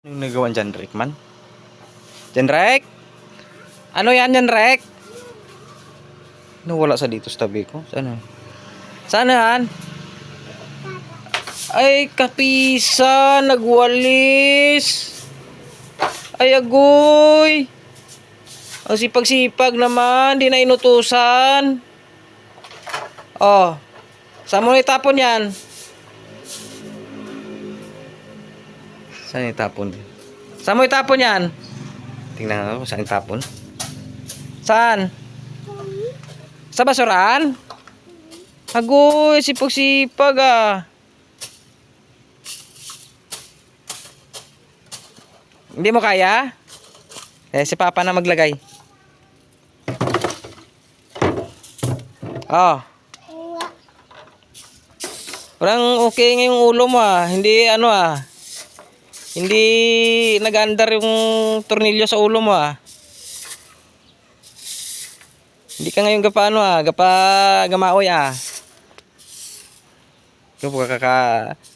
Anong nagawa dyan, Rick, man? Dyan, Rick? Ano yan, dyan, Rick? Nawala sa dito sa tabi ko. Saan? Saan yan? Ay, kapisa. Nagwalis. Ay, agoy. Ang sipag-sipag naman. Di na inutusan. Oh. Saan mo itapon yan? Saan itapon? Saan mo itapon yan? Tingnan ko saan itapon. Saan? Sa basurahan? Agoy, sipag-sipag ah. Hindi mo kaya? Si Papa na maglagay. Oh. Parang okay ngayong ulo mo ah. Hindi ano ah. Hindi nag-andar yung tornilyo sa ulo mo ah. Hindi ka ngayon gapa ano ah. Gapa gamaoy ah.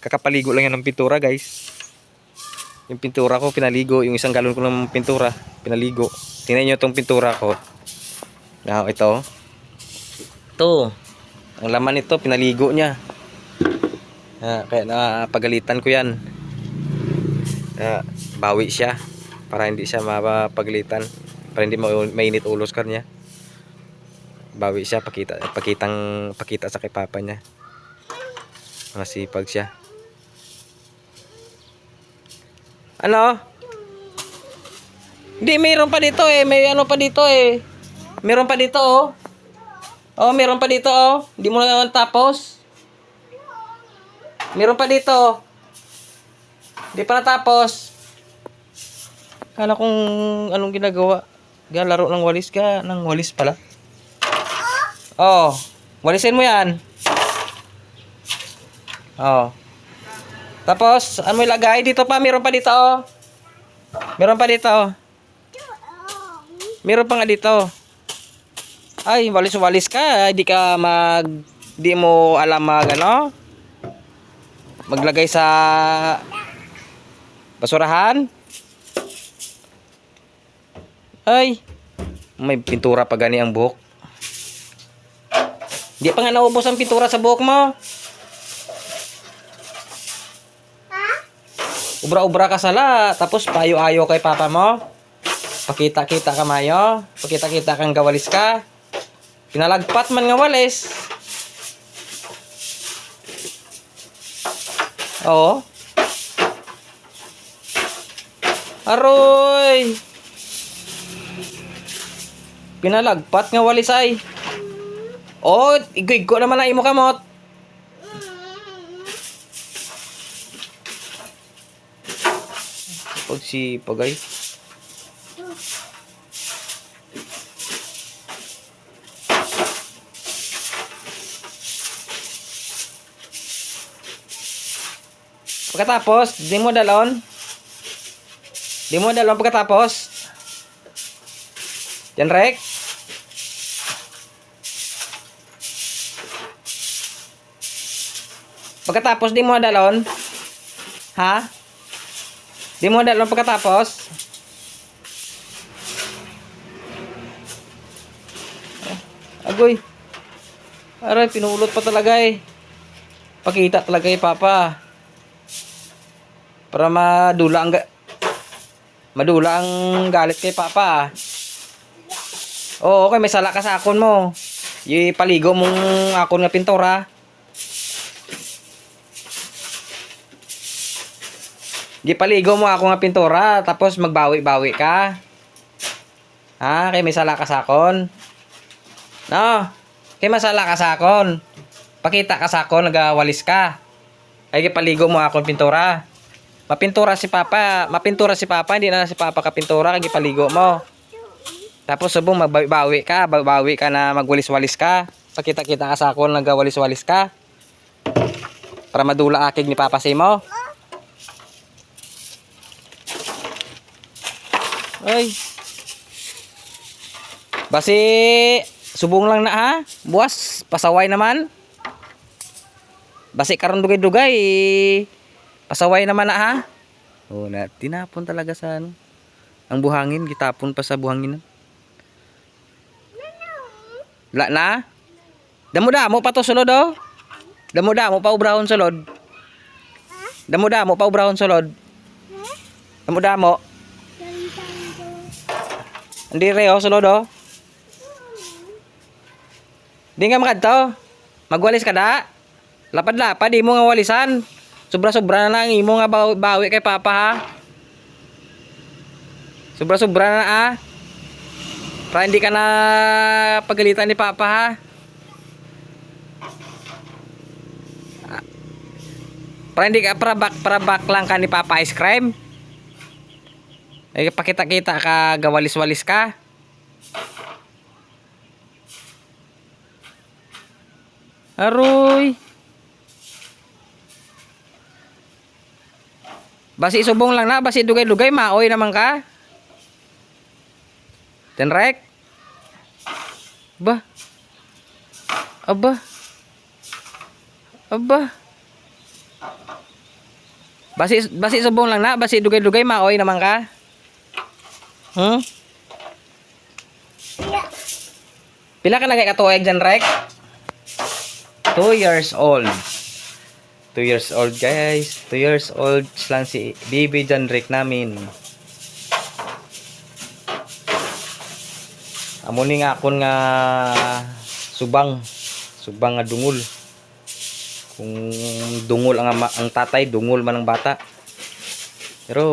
Kakapaligo lang yan ng pintura, guys. Yung pintura ko pinaligo. Yung isang galon ko ng pintura pinaligo. Tingnan nyo itong pintura ko. Now ito. Ito. Ang laman nito pinaligo niya. Kaya napagalitan ko yan. Bawi siya para hindi siya mapagalitan, para hindi mainit ulos kanya. Bawi siya, pakita sa kay Papa niya. Masipag siya. Ano? Hindi, mayroon pa dito eh. May ano pa dito eh. Mayroon pa dito oh. Oh, mayroon pa dito oh. Hindi mo na naman tapos. Mayroon pa dito. Hindi pa natapos. Kala kung anong ginagawa. Laro ng walis ka. Ng walis pala. Oh. Walisin mo yan. Oh. Tapos, ano mo ilagay? Dito pa. Meron pa dito oh. Meron pa dito oh. Meron pa nga dito. Ay, walis-walis ka. Di mo alam ano? Maglagay sa basurahan. Ay, may pintura pa gani ang buhok. Di pa nga naubos ang pintura sa buhok mo. Ubra-ubra ka sala. Tapos payo-ayo kay Papa mo. Pakita-kita ka mayo. Pakita-kita kang gawalis ka. Pinalagpat man nga walis. Oo. Aroy. Pinalagpat nga walis ay. Oh, igig-go naman na imo kamot. Pagsipag ay. Pagkatapos, di mo dalon pagkatapos. Yan, Rek. Pagkatapos, di mo dalon. Ha? Di mo dalon pagkatapos. Agoy. Aray, pinulot pa talaga eh. Pakita talaga eh, Papa. Para madula ang galit kay Papa. Oo, okay, may sala ka sa akon mo. Ipaligo mong akon nga pintura. Ipaligo mo ako nga pintura, tapos magbawi-bawi ka. Ha, kay may sala ka sa akon. No, kay may sala ka sa akon. Pakita ka sa akon, nagawalis ka. Ay ipaligo mo akon pintura. Mapintura si Papa, hindi na si Papa kapintura, kag ipaligo mo. Tapos subong magbawi ka na magwalis-walis ka. Pakita-kita ka sa akon, nagawalis-walis ka. Para madula akig ni Papa si mo. Ay. Basi subong lang na ha. Buwas, pasaway naman. Basi karon dugay-dugay. Pasaway naman na ha. Oh, na tinapon talaga sa ano. Ang buhangin, gitapon pa sa buhangin. La na? Damo-damo pa to sulod oh. Damo-damo pa ubrahon sulod. Damo-damo pa ubrahon sulod. Damo-damo. Hindi re oh sulod oh. Di nga makadto. Magwalis ka da. Lapad-lapad di mo nga walisan. Sobra-sobra na lang imo nga bawi kay papa ha. Sobra-sobra na ah. Para hindi ka na pagalitan ni papa ha. Para hindi ka para back lang ka ni papa ice cream. Ay pakita-kita ka gawalis-walis ka. Aroy. Basi subong lang na, basi dugay-dugay maoy naman ka. Tenrek. Ba. Aba. Aba. Basi subong lang na, basi dugay-dugay maoy naman ka. Pila ka na kay katuig dyan, Rek? 2 years old. 2 years old, guys. 2 years old lang si baby John Rick namin. Amo ni nga akon nga subang nga dungol. Kung dungol ang tatay, dungol man ang bata. Pero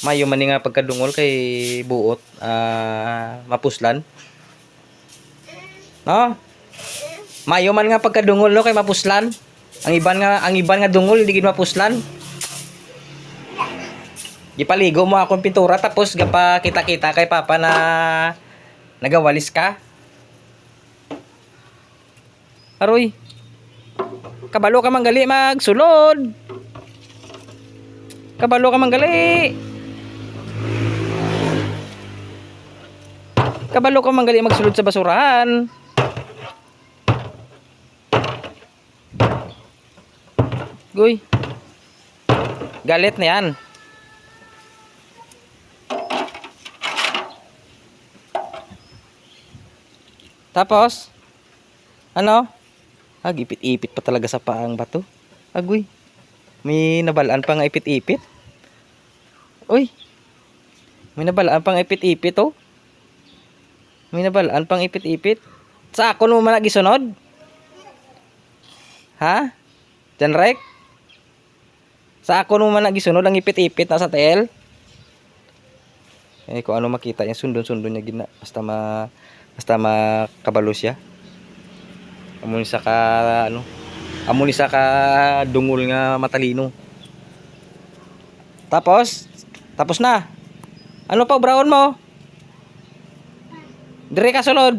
mayo man nga pagkadungol kay buot mapuslan. No? Mayo man nga pagkadungol no kay mapuslan. Ang iban nga dungol hindi gid mapuslan. Gipaligo mo akong pintura tapos gapa kita-kita kay papa na nagawalis ka. Aroy. Kabalo ka manggali magsulod. Kabalo ka manggali. Kabalo ka manggali magsulod sa basurahan. Goy. Galit na yan. Tapos, ano? Ipit-ipit pa talaga sa paang bato. Agoy. May nabalaan pa nga ipit-ipit. Uy. May nabalaan pang ipit-ipit oh. May nabalaan pang ipit-ipit. Sa ako mo man nagisunod? Ha? Jan Rek? Sa ako mo man nagisunod ang ipit-ipit na sa tel? Eh kung ano makita niya, sundon-sundon niya gina. Basta makabalo siya. Amo ni sa ka ano? Amo ni sa ka dungol nga matalino. Tapos na. Ano pa brown mo? Dire ka sulod.